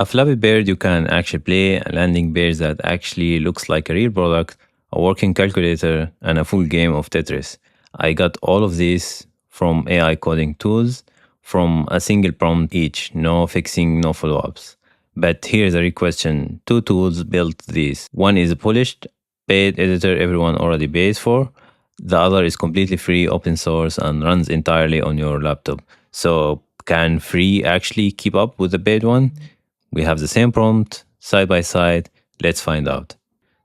A Flappy Bird you can actually play, a landing page that actually looks like a real product, a working calculator, and a full game of Tetris. I got all of these from AI coding tools from a single prompt each, no fixing, no follow-ups. But here's a real question. Two tools built these. One is a polished, paid editor everyone already pays for. The other is completely free, open source, and runs entirely on your laptop. So can free actually keep up with the paid one? We have the same prompt, side by side. Let's find out.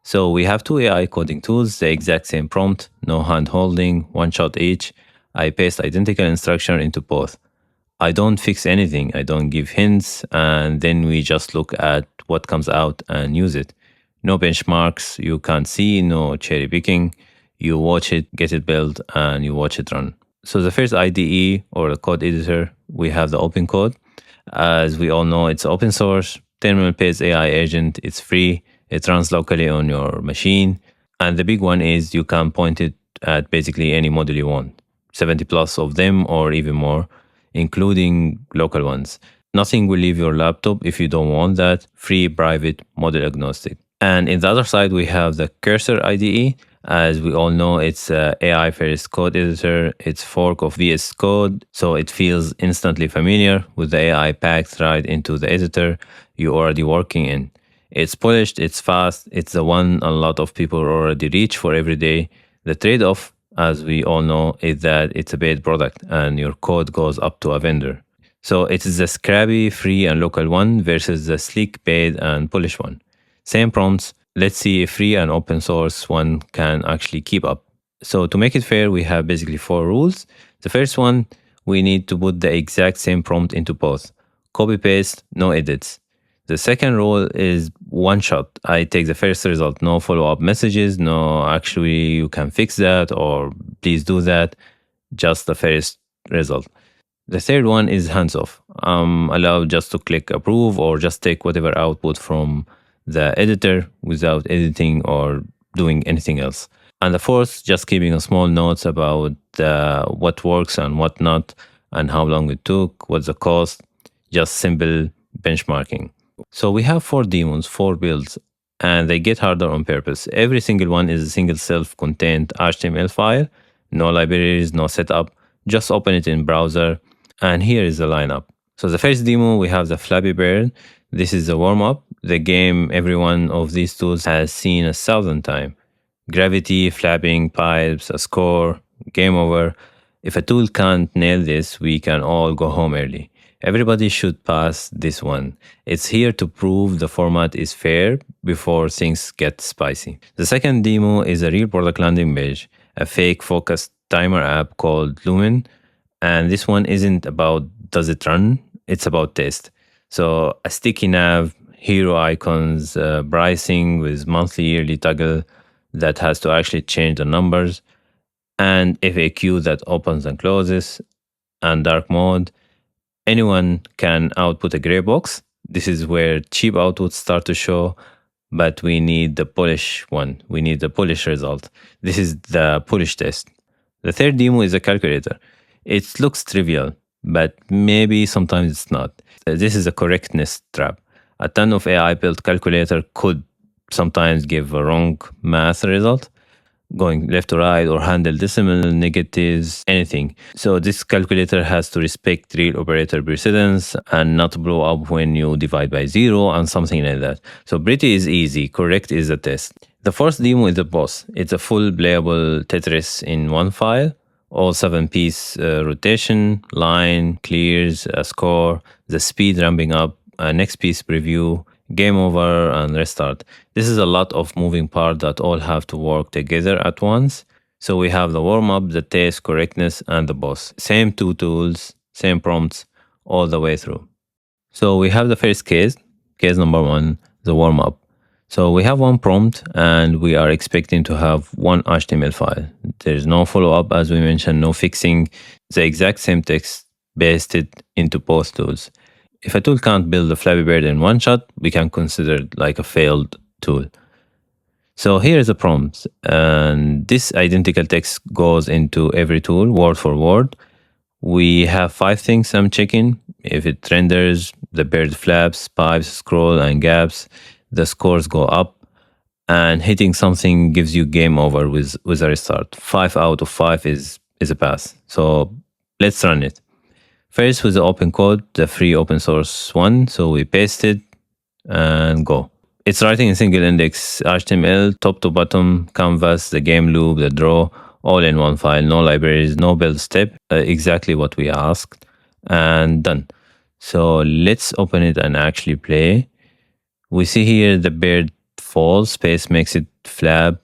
So we have two AI coding tools, the exact same prompt, no hand holding, one shot each. I paste identical instruction into both. I don't fix anything, I don't give hints, and then we just look at what comes out and use it. No benchmarks, you can't see, no cherry picking. You watch it, get it built, and you watch it run. So the first IDE or the code editor, we have the opencode. As we all know, it's open source, terminal-based AI agent, it's free, it runs locally on your machine. And the big one is you can point it at basically any model you want, 70 plus of them or even more, including local ones. Nothing will leave your laptop if you don't want that, free, private, model agnostic. And in the other side, we have the Cursor IDE. As we all know, it's a AI first code editor. It's fork of VS Code, so it feels instantly familiar with the AI packed right into the editor you're already working in. It's polished, it's fast, it's the one a lot of people already reach for every day. The trade-off, as we all know, is that it's a paid product and your code goes up to a vendor. So it is the scrappy, free, and local one versus the sleek, paid, and polished one. Same prompts. Let's see if free and open source one can actually keep up. So to make it fair, we have basically 4 rules. The first one, we need to put the exact same prompt into both. Copy paste, no edits. The second rule is one shot. I take the first result, no follow-up messages, no actually you can fix that or please do that, just the first result. The third one is hands-off. I'm allowed just to click approve or just take whatever output from the editor without editing or doing anything else. And the fourth, just keeping a small notes about what works and what not, and how long it took, what's the cost, just simple benchmarking. So we have 4 daemons, 4 builds, and they get harder on purpose. Every single one is a single self-contained HTML file, no libraries, no setup, just open it in browser, and here is the lineup. So the first demo, we have the Flappy Bird. This is the warm-up, the game every one of these tools has seen 1,000 times. Gravity, flapping, pipes, a score, game over. If a tool can't nail this, we can all go home early. Everybody should pass this one. It's here to prove the format is fair before things get spicy. The second demo is a real product landing page, a fake focused timer app called Lumen. And this one isn't about does it run, it's about test. So a sticky nav, hero icons, pricing with monthly yearly toggle that has to actually change the numbers, and FAQ that opens and closes, and dark mode. Anyone can output a gray box. This is where cheap outputs start to show, but we need the polish one. We need the polish result. This is the polish test. The third demo is a calculator. It looks trivial, but maybe sometimes it's not. This is a correctness trap. A ton of AI-built calculator could sometimes give a wrong math result, going left to right or handle decimal, negatives, anything. So this calculator has to respect real operator precedence and not blow up when you divide by 0 and something like that. So pretty is easy, correct is the test. The fourth demo is the boss. It's a full playable Tetris in one file, all 7-piece rotation, line, clears, a score, the speed ramping up, a next piece preview, game over, and restart. This is a lot of moving parts that all have to work together at once. So we have the warm-up, the test, correctness, and the boss. Same 2 tools, same prompts, all the way through. So we have the first case number 1, the warm-up. So we have one prompt and we are expecting to have one HTML file. There's no follow-up, as we mentioned, no fixing. The exact same text pasted into both tools. If a tool can't build a Flappy Bird in one shot, we can consider it like a failed tool. So here is the prompt, and this identical text goes into every tool, word for word. We have 5 things I'm checking. If it renders, the bird flaps, pipes, scroll, and gaps, the scores go up, and hitting something gives you game over with a restart. 5 out of 5 is a pass. So let's run it. First with the opencode, the free open source one. So we paste it and go. It's writing in single index HTML, top to bottom, canvas, the game loop, the draw, all in one file, no libraries, no build step, exactly what we asked, and done. So let's open it and actually play. We see here the bird falls, space makes it flap,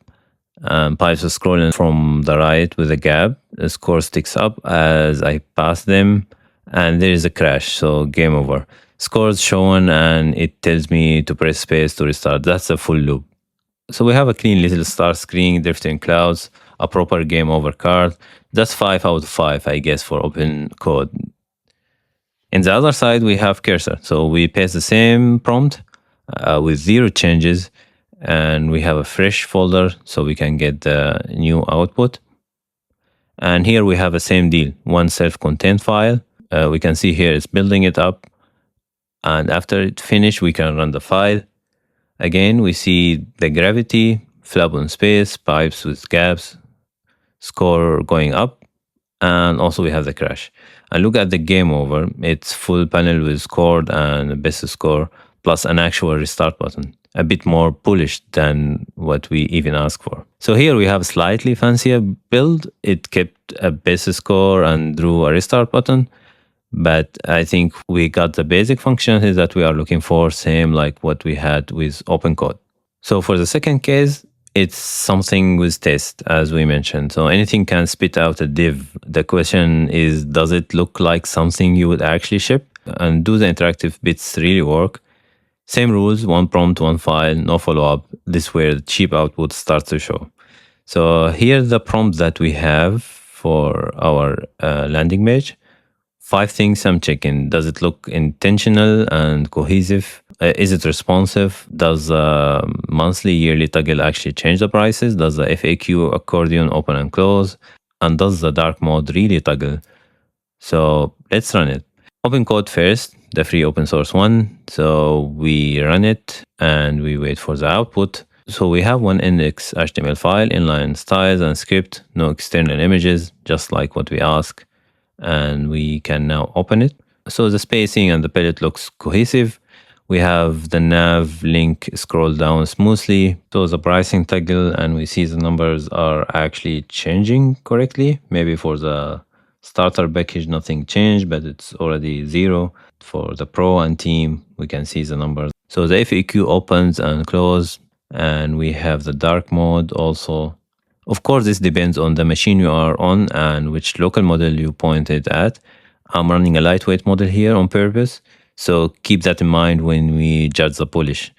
pipes are scrolling from the right with a gap. The score sticks up as I pass them, and there is a crash, so game over. Scores shown, and it tells me to press space to restart. That's a full loop. So we have a clean little start screen, drifting clouds, a proper game over card. That's 5 out of 5, I guess, for open code. In the other side, we have cursor. So we paste the same prompt with 0 changes, and we have a fresh folder so we can get the new output. And here we have the same deal, one self-contained file. We can see here it's building it up. And after it finished, we can run the file. Again, we see the gravity, flap on space, pipes with gaps, score going up, and also we have the crash. And look at the game over. It's full panel with scored and best score, plus an actual restart button. A bit more polished than what we even asked for. So here we have a slightly fancier build. It kept a base score and drew a restart button. But I think we got the basic functionality that we are looking for, same like what we had with opencode. So for the second case, it's something with test, as we mentioned. So anything can spit out a div. The question is, does it look like something you would actually ship? And do the interactive bits really work? Same rules, one prompt, one file, no follow-up. This is where the cheap output starts to show. So here's the prompt that we have for our landing page. 5 things I'm checking. Does it look intentional and cohesive? Is it responsive? Does the monthly, yearly toggle actually change the prices? Does the FAQ accordion open and close? And does the dark mode really toggle? So let's run it. Opencode first, the free open source one. So we run it and we wait for the output. So we have one index.html file, inline styles and script, no external images, just like what we ask. And we can now open it. So the spacing and the palette looks cohesive. We have the nav link scroll down smoothly. So the pricing toggle, and we see the numbers are actually changing correctly. Maybe for the starter package, nothing changed, but it's already 0. For the pro and team, we can see the numbers. So the FAQ opens and closes, and we have the dark mode also. Of course, this depends on the machine you are on and which local model you pointed at. I'm running a lightweight model here on purpose, so keep that in mind when we judge the polish.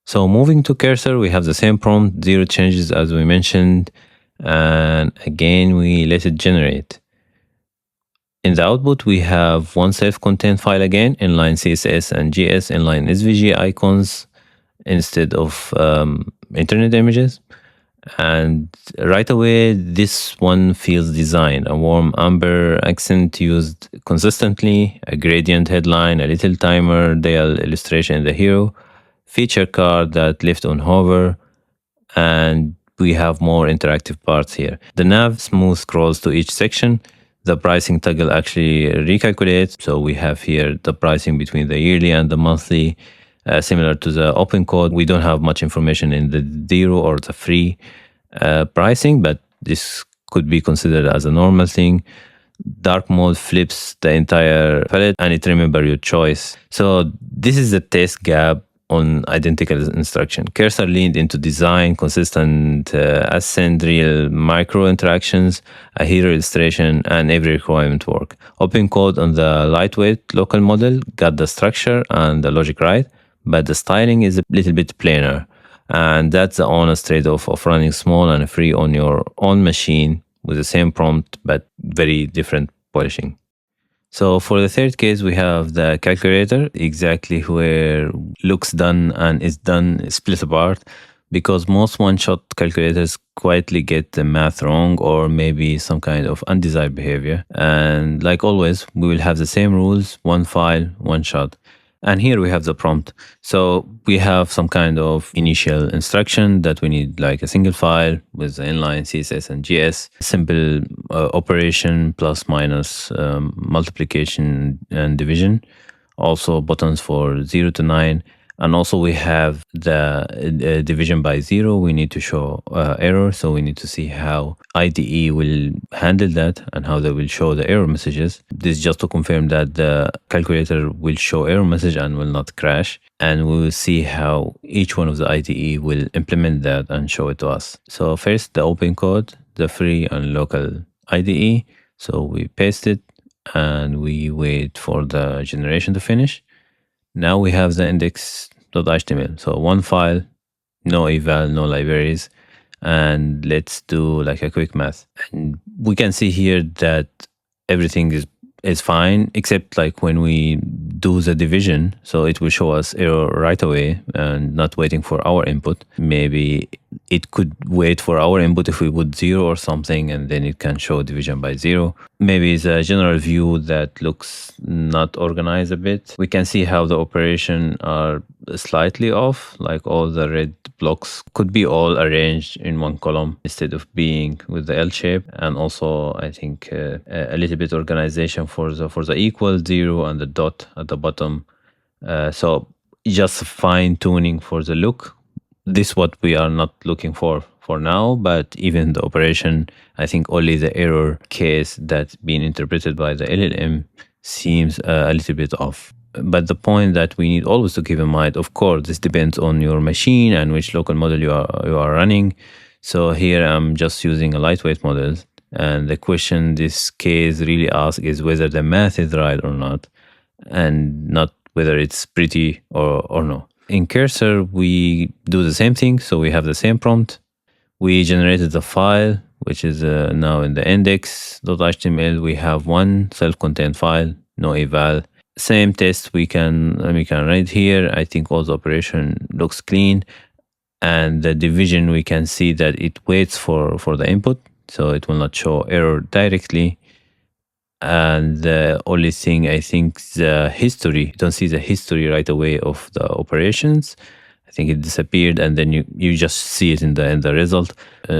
So moving to cursor, we have the same prompt, 0 changes as we mentioned, and again we let it generate. In the output, we have one self-contained file again, inline CSS and JS, inline SVG icons instead of internet images. And right away, this one feels designed. A warm amber accent used consistently, a gradient headline, a little timer, dial illustration in the hero, feature card that lift on hover, and we have more interactive parts here. The nav smooth scrolls to each section. The pricing toggle actually recalculates. So we have here the pricing between the yearly and the monthly. Similar to the opencode, we don't have much information in the 0 or the free pricing, but this could be considered as a normal thing. Dark mode flips the entire palette and it remembers your choice. So this is the test gap on identical instruction. Cursor leaned into design, consistent ascent, real micro interactions, a hero illustration, and every requirement work. Opencode on the lightweight local model got the structure and the logic right, but the styling is a little bit plainer. And that's the honest trade-off of running small and free on your own machine with the same prompt, but very different polishing. So for the third case, we have the calculator, exactly where looks done and is done split apart. because most one-shot calculators quietly get the math wrong or maybe some kind of undesired behavior. And like always, we will have the same rules, one file, one shot. And here we have the prompt. So we have some kind of initial instruction that we need like a single file with the inline CSS and JS, simple operation plus minus multiplication and division, also buttons for 0 to 9. And also we have the division by 0. We need to show error. So we need to see how IDE will handle that and how they will show the error messages. This is just to confirm that the calculator will show error message and will not crash. And we will see how each one of the IDE will implement that and show it to us. So first, the open code, the free and local IDE. So we paste it and we wait for the generation to finish. Now we have the index.html. So one file, no eval, no libraries. And let's do like a quick math. And we can see here that everything is fine, except like when we do the division. So it will show us error right away and not waiting for our input. Maybe it could wait for our input if we put 0 or something, and then it can show division by 0. Maybe it's a general view that looks not organized a bit. We can see how the operation are slightly off, like all the red blocks could be all arranged in one column instead of being with the L shape. And also I think a little bit organization for the equal 0 and the dot at the bottom. So just fine tuning for the look. This is what we are not looking for now, but even the operation, I think only the error case that's being interpreted by the LLM seems a little bit off. But the point that we need always to keep in mind, of course, this depends on your machine and which local model you are running. So here I'm just using a lightweight model. And the question this case really asks is whether the math is right or not, and not whether it's pretty or no. In Cursor, we do the same thing. So we have the same prompt. We generated the file, which is now in the index.html. We have one self-contained file, no eval. Same test we can run it here. I think all the operation looks clean. And the division, we can see that it waits for the input. So it will not show error directly. And the only thing, I think, the history, you don't see the history right away of the operations. I think it disappeared, and then you just see it in the result.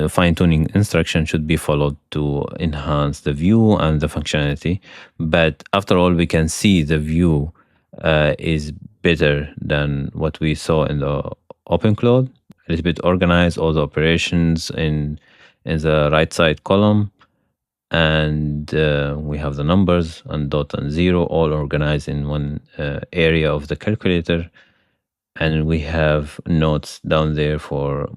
Fine-tuning instruction should be followed to enhance the view and the functionality. But after all, we can see the view is better than what we saw in the opencode. A little bit organized, all the operations in the right side column. And we have the numbers and dot and 0 all organized in one area of the calculator. And we have notes down there for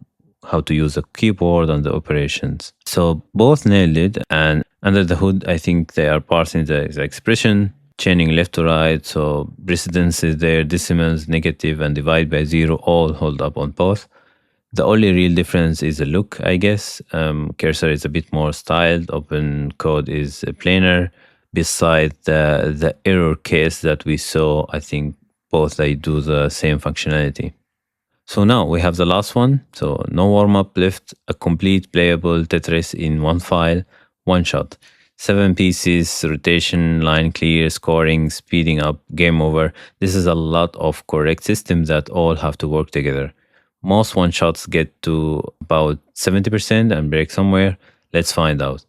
how to use the keyboard and the operations. So both nailed it. And under the hood, I think they are parsing the expression, chaining left to right. So precedence is there, decimals, negative, and divide by 0 all hold up on both. The only real difference is the look, I guess. Cursor is a bit more styled. Opencode is plainer. Besides the error case that we saw, I think both they do the same functionality. So now we have the last one. So no warm-up left, a complete playable Tetris in one file, one shot. 7 pieces, rotation, line clear, scoring, speeding up, game over. This is a lot of correct systems that all have to work together. Most one-shots get to about 70% and break somewhere. Let's find out.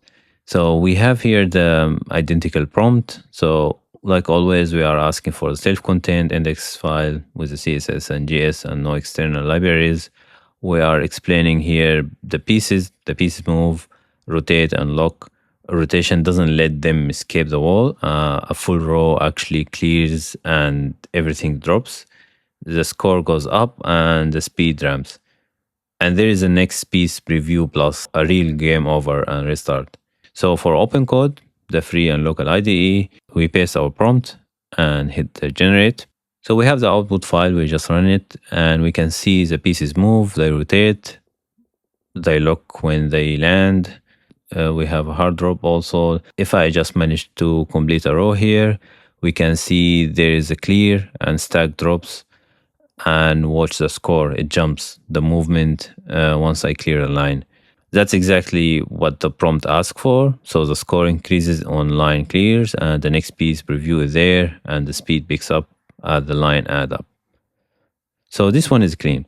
So we have here the identical prompt. So like always, we are asking for a self-contained index file with the CSS and JS and no external libraries. We are explaining here the pieces move, rotate and lock. Rotation doesn't let them escape the wall. A full row actually clears and everything drops. The score goes up and the speed ramps. And there is a next piece preview plus a real game over and restart. So for opencode, the free and local IDE, we paste our prompt and hit the generate. So we have the output file, we just run it, and we can see the pieces move, they rotate, they lock when they land. We have a hard drop also. If I just managed to complete a row here, we can see there is a clear and stack drops. and watch the score. It jumps the movement once I clear a line. That's exactly what the prompt asks for. So the score increases on line clears, and the next piece preview is there, and the speed picks up as the line add up. So this one is clean.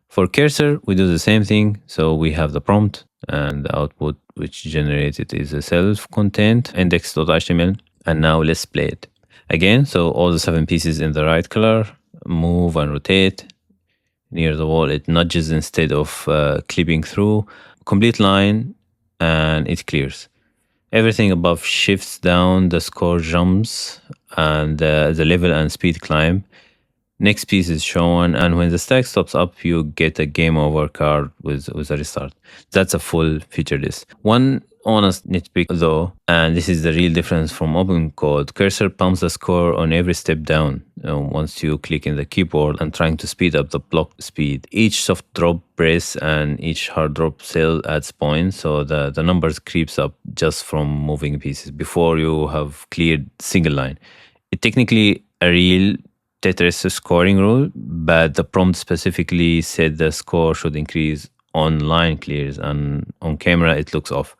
For cursor, we do the same thing. So we have the prompt, and the output which generated is a self-contained index.html. And now let's play it. Again, so all the 7 pieces in the right color, move and rotate. Near the wall, it nudges instead of clipping through. Complete line, and it clears. Everything above shifts down, the score jumps, and the level and speed climb. Next piece is shown, and when the stack stops up, you get a game over card with a restart. That's a full feature list. One honest nitpick though, and this is the real difference from opencode. Cursor pumps the score on every step down once you click in the keyboard and trying to speed up the block speed. Each soft drop press and each hard drop cell adds points, so the numbers creeps up just from moving pieces before you have cleared single line. It technically a real Tetris scoring rule, but the prompt specifically said the score should increase on line clears, and on camera it looks off.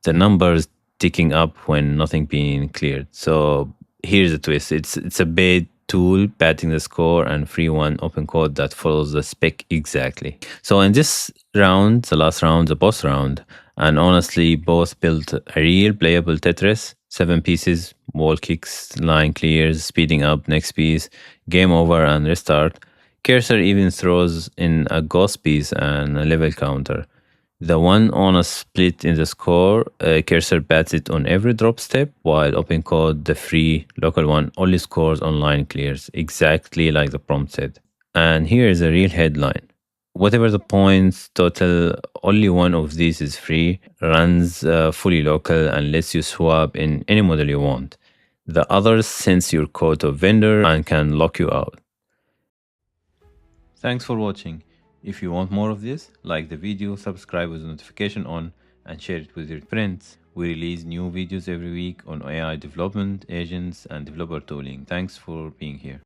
The numbers ticking up when nothing being cleared. So here's the twist. It's a bad tool batting the score and free one open code that follows the spec exactly. So in this round, the last round, the boss round, and honestly both built a real playable Tetris. 7 pieces, wall kicks, line clears, speeding up, next piece, game over and restart. Cursor even throws in a ghost piece and a level counter. The one on a split in the score, Cursor bats it on every drop step, while opencode, the free local one, only scores on line clears, exactly like the prompt said. And here is a real headline. Whatever the points total, only one of these is free, runs fully local, and lets you swap in any model you want. The others sense your code to vendor and can lock you out. Thanks for watching. If you want more of this, like the video, subscribe with the notification on, and share it with your friends. We release new videos every week on AI development, agents, and developer tooling. Thanks for being here.